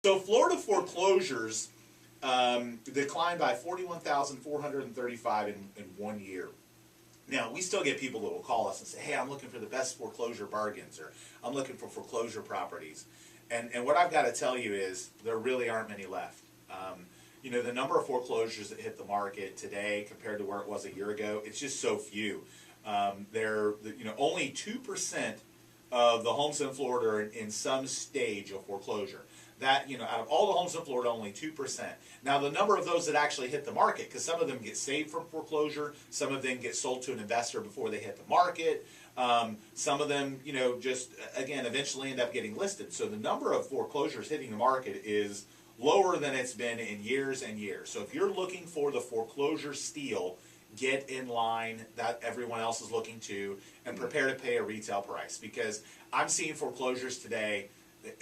So Florida foreclosures declined by 41,435 in 1 year. Now, we still get people that will call us and say, hey, I'm looking for the best foreclosure bargains, or I'm looking for foreclosure properties. And what I've got to tell you is there really aren't many left. You know, the number of foreclosures that hit the market today compared to where it was a year ago, it's just so few. Only 2% of the homes in Florida are in some stage of foreclosure. That, out of all the homes in Florida, only 2%. Now, the number of those that actually hit the market, because some of them get saved from foreclosure, some of them get sold to an investor before they hit the market, some of them, just, again, eventually end up getting listed. So the number of foreclosures hitting the market is lower than it's been in years and years. So if you're looking for the foreclosure steal, get in line that everyone else is looking to, and prepare to pay a retail price, because I'm seeing foreclosures today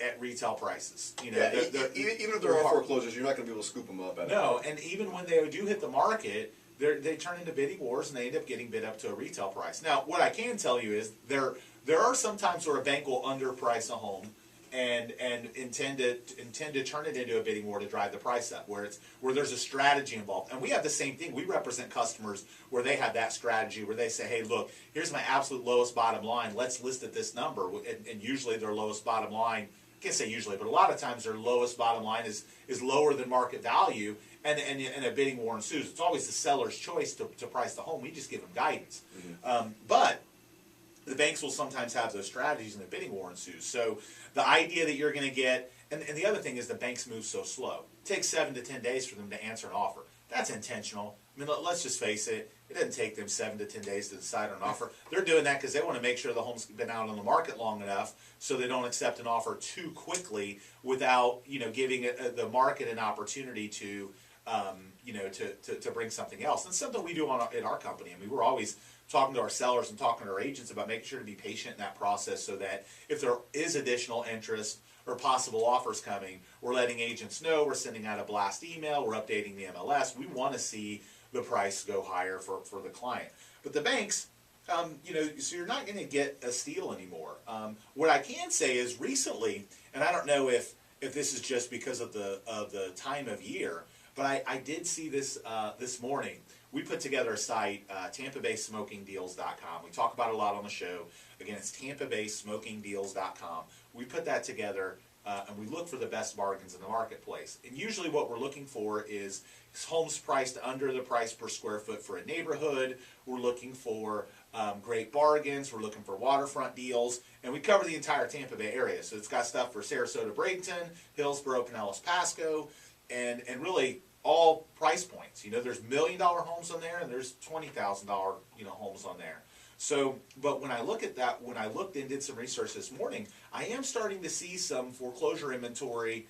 at retail prices. Even if there are foreclosures, you're not going to be able to scoop them up. No, and even when they do hit the market, they turn into bidding wars, and they end up getting bid up to a retail price. Now, what I can tell you is there are some times where a bank will underprice a home and intend to turn it into a bidding war to drive the price up, where there's a strategy involved. And we have the same thing. We represent customers where they have that strategy, where they say, hey, look, here's my absolute lowest bottom line. Let's list at this number. And usually their lowest bottom line, I can't say usually, but a lot of times their lowest bottom line is lower than market value, and a bidding war ensues. It's always the seller's choice to price the home. We just give them guidance. But the banks will sometimes have those strategies, and the bidding war ensues. So the idea that you're going to get, and the other thing is the banks move so slow. It takes 7 to 10 days for them to answer an offer. That's intentional. I mean, let's just face it. It doesn't take them 7 to 10 days to decide on an offer. They're doing that because they want to make sure the home's been out on the market long enough so they don't accept an offer too quickly without, giving the market an opportunity to bring something else. And something we do in our company. I mean, we're always talking to our sellers and talking to our agents about making sure to be patient in that process, so that if there is additional interest or possible offers coming, we're letting agents know, we're sending out a blast email, we're updating the MLS. We want to see the price go higher for the client. But the banks, so you're not going to get a steal anymore. What I can say is recently, and I don't know if this is just because of the time of year, but I did see this this morning. We put together a site, TampaBaySmokingDeals.com. We talk about it a lot on the show. Again, it's TampaBaySmokingDeals.com. We put that together, and we look for the best bargains in the marketplace. And usually what we're looking for is homes priced under the price per square foot for a neighborhood. We're looking for great bargains. We're looking for waterfront deals. And we cover the entire Tampa Bay area. So it's got stuff for Sarasota, Bradenton, Hillsborough, Pinellas, Pasco, and really all price points. There's $1 million homes on there, and there's $20,000 homes on there. So, but when I look at that, when I looked and did some research this morning, I am starting to see some foreclosure inventory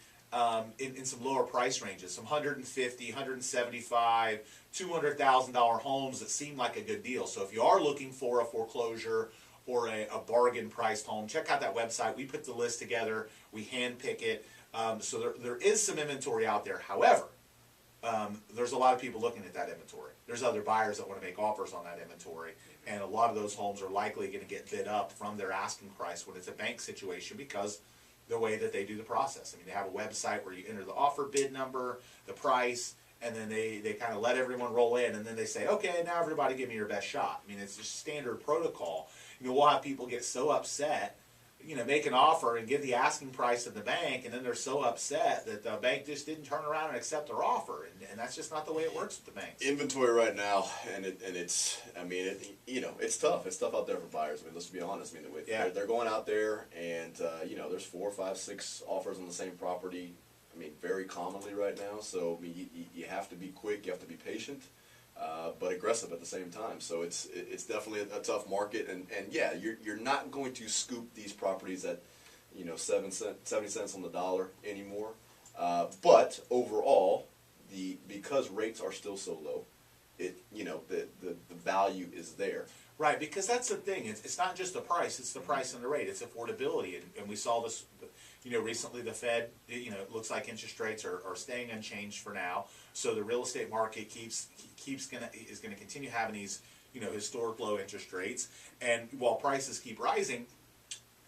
in some lower price ranges, some $150,000, $175,000, $200,000 homes that seem like a good deal. So if you are looking for a foreclosure or a bargain priced home, check out that website. We put the list together. We hand pick it. So there is some inventory out there. However, there's a lot of people looking at that inventory. There's other buyers that want to make offers on that inventory, and a lot of those homes are likely going to get bid up from their asking price when it's a bank situation, because the way that they do the process. I mean, they have a website where you enter the offer bid number, the price, and then they kind of let everyone roll in, and then they say, okay, now everybody give me your best shot. I mean, it's just standard protocol. We'll have people get so upset, make an offer and give the asking price of the bank, and then they're so upset that the bank just didn't turn around and accept their offer, and that's just not the way it works with the banks. Inventory right now, it's tough. It's tough out there for buyers. I mean, let's be honest. I mean, they're going out there, and there's 4, 5, 6 offers on the same property. I mean, very commonly right now. So I mean, you have to be quick. You have to be patient. But aggressive at the same time. So it's definitely a tough market, and yeah, you're not going to scoop these properties at 70 cents on the dollar anymore. But overall, because rates are still so low, the value is there. Right, because that's the thing. It's not just the price; it's the price and the rate. It's affordability, and we saw this. Recently the Fed, it looks like interest rates are staying unchanged for now. So the real estate market is going to continue having these, historic low interest rates. And while prices keep rising,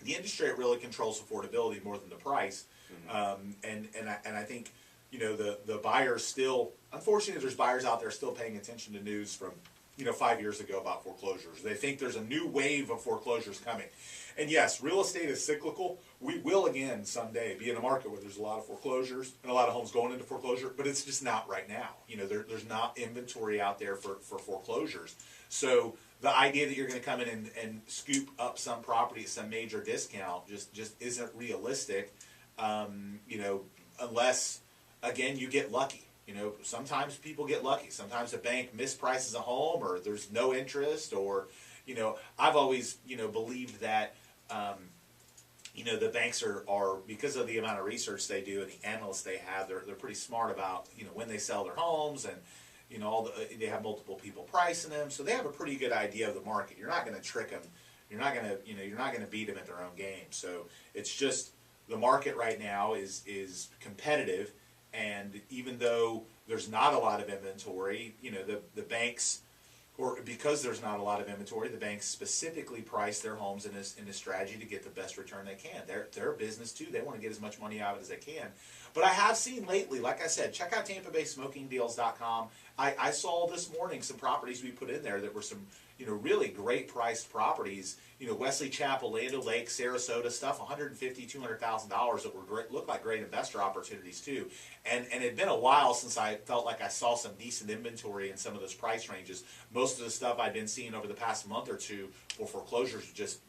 the industry really controls affordability more than the price. And I think, you know, the buyers still, unfortunately, there's buyers out there still paying attention to news from, you know, 5 years ago about foreclosures. They think there's a new wave of foreclosures coming. And yes, real estate is cyclical. We will again someday be in a market where there's a lot of foreclosures and a lot of homes going into foreclosure, but it's just not right now. You know, there's not inventory out there for foreclosures. So the idea that you're going to come in and scoop up some property at some major discount just isn't realistic. You know, unless, again, you get lucky. You know, sometimes people get lucky. Sometimes a bank misprices a home, or there's no interest, or, you know, I've always, you know, believed that, you know, the banks are, because of the amount of research they do and the analysts they have, they're pretty smart about, you know, when they sell their homes, and, you know, they have multiple people pricing them, so they have a pretty good idea of the market. You're not going to trick them. You're not going to, you know, you're not going to beat them at their own game. So it's just, the market right now is competitive. And even though there's not a lot of inventory, you know, the banks, or because there's not a lot of inventory, the banks specifically price their homes in a strategy to get the best return they can. They're a business too. They want to get as much money out of it as they can. But I have seen lately, like I said, check out TampaBaySmokingDeals.com. I saw this morning some properties we put in there that were some, you know, really great priced properties. You know, Wesley Chapel, Land O'Lakes, Sarasota stuff, $150,000, $200,000 that were great, looked like great investor opportunities too. And it had been a while since I felt like I saw some decent inventory in some of those price ranges. Most of the stuff I'd been seeing over the past month or two for foreclosures was just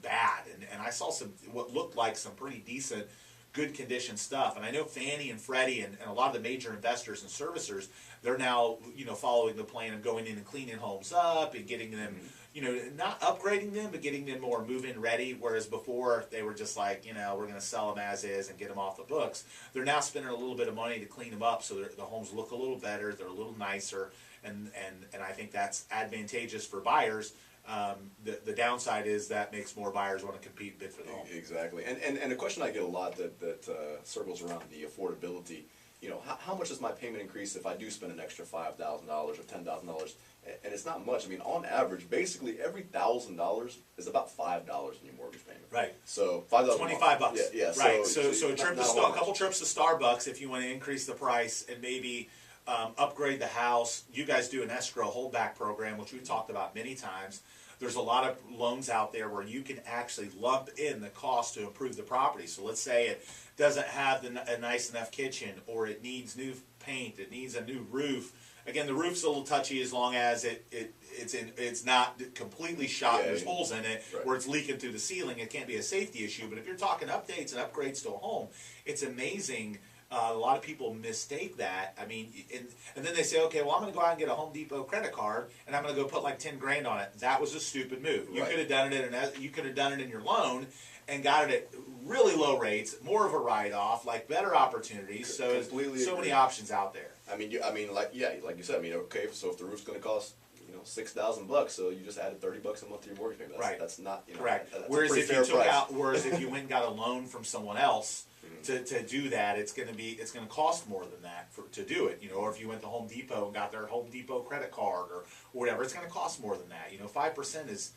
bad. And I saw some, what looked like some pretty decent, good condition stuff. And I know Fannie and Freddie and a lot of the major investors and servicers, they're now, you know, following the plan of going in and cleaning homes up and getting them, you know, not upgrading them, but getting them more move-in ready. Whereas before they were just like, you know, we're going to sell them as is and get them off the books. They're now spending a little bit of money to clean them up so the homes look a little better, they're a little nicer, and I think that's advantageous for buyers. The downside is that makes more buyers want to compete and bid for the home. Exactly. And a question I get a lot that circles around the affordability, you know, how much does my payment increase if I do spend an extra $5,000 or $10,000? And it's not much. I mean, on average, basically every $1,000 is about $5 in your mortgage payment. Right. So $5. $25. Yeah. Right. So a couple trips to Starbucks if you want to increase the price and maybe upgrade the house. You guys do an escrow holdback program, which we've talked about many times. There's a lot of loans out there where you can actually lump in the cost to improve the property. So let's say it doesn't have a nice enough kitchen, or it needs new paint, it needs a new roof. Again, the roof's a little touchy as long as it's not completely shot and there's holes in it where it's leaking through the ceiling. It can't be a safety issue. But if you're talking updates and upgrades to a home, it's amazing. A lot of people mistake that. I mean, and then they say, okay, well, I'm going to go out and get a Home Depot credit card, and I'm going to go put like 10 grand on it. That was a stupid move. You could have done it in your loan and got it at really low rates, more of a write-off, like better opportunities. So many options out there. I mean, like you said. I mean, okay, so if the roof's going to cost, you know, $6,000, so you just added $30 a month to your mortgage payment. That's not, you know, correct. That's whereas a pretty fair price. Whereas if you went and got a loan from someone else to do that, it's going to cost more than that to do it. You know, or if you went to Home Depot and got their Home Depot credit card or whatever, it's going to cost more than that. You know, 5% is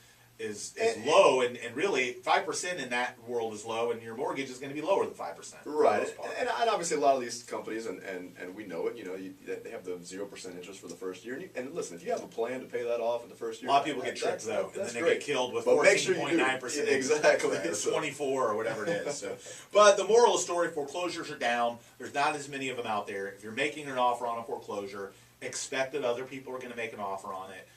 low, and really 5% in that world is low, and your mortgage is going to be lower than 5%. Right, and obviously a lot of these companies, and we know it, you know, they have the 0% interest for the first year. And listen, if you have a plan to pay that off in the first year, a lot of people get tricked though, and then they get killed with 14.9%. Exactly, or 24 or whatever it is. So, but the moral of the story: foreclosures are down. There's not as many of them out there. If you're making an offer on a foreclosure, expect that other people are going to make an offer on it.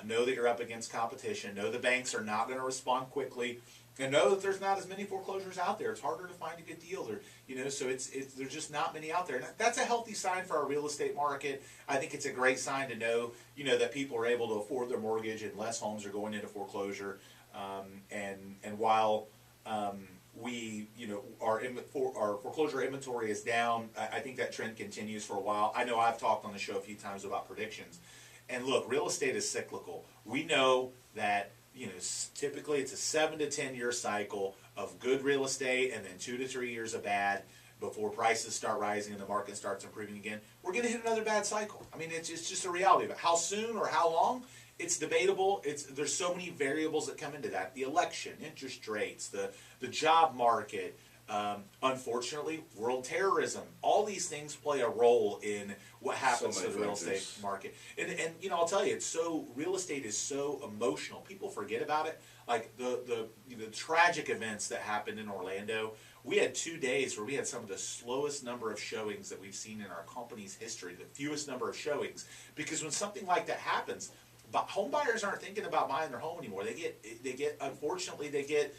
Know that you're up against competition. Know the banks are not going to respond quickly, and know that there's not as many foreclosures out there. It's harder to find a good deal. So there's just not many out there. And that's a healthy sign for our real estate market. I think it's a great sign to know, you know, that people are able to afford their mortgage and less homes are going into foreclosure. And while we, you know, our foreclosure inventory is down, I think that trend continues for a while. I know I've talked on the show a few times about predictions. And look, real estate is cyclical. We know that, you know, typically it's a 7 to 10 year cycle of good real estate and then 2 to 3 years of bad before prices start rising and the market starts improving again. We're going to hit another bad cycle. I mean, it's just a reality. But how soon or how long it's debatable. There's so many variables that come into that: the election, interest rates, the job market. Unfortunately, world terrorism. All these things play a role in what happens to the real estate market. And you know, I'll tell you, real estate is so emotional. People forget about it. Like the tragic events that happened in Orlando. We had 2 days where we had some of the slowest number of showings that we've seen in our company's history, the fewest number of showings. Because when something like that happens, home buyers aren't thinking about buying their home anymore. Unfortunately, they get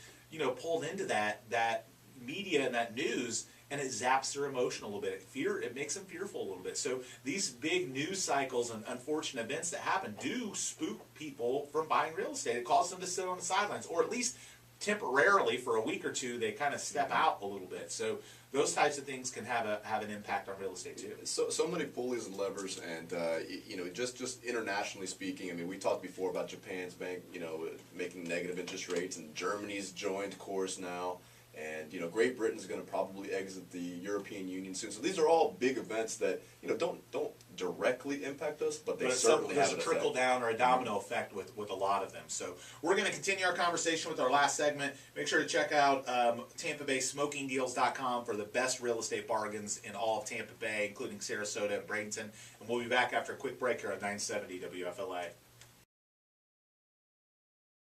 pulled into that media and that news, and it zaps their emotion a little bit. It makes them fearful a little bit. So these big news cycles and unfortunate events that happen do spook people from buying real estate. It causes them to sit on the sidelines, or at least temporarily for a week or two, they kind of step out a little bit. So those types of things can have an impact on real estate too. So many pulleys and levers, and just internationally speaking, I mean, we talked before about Japan's bank, making negative interest rates, and Germany's joined course now. And Great Britain's going to probably exit the European Union soon. So these are all big events that don't directly impact us, but they certainly have a trickle down or a domino effect with a lot of them. So we're going to continue our conversation with our last segment. Make sure to check out TampaBaySmokingDeals.com for the best real estate bargains in all of Tampa Bay, including Sarasota and Bradenton. And we'll be back after a quick break here on 970 WFLA.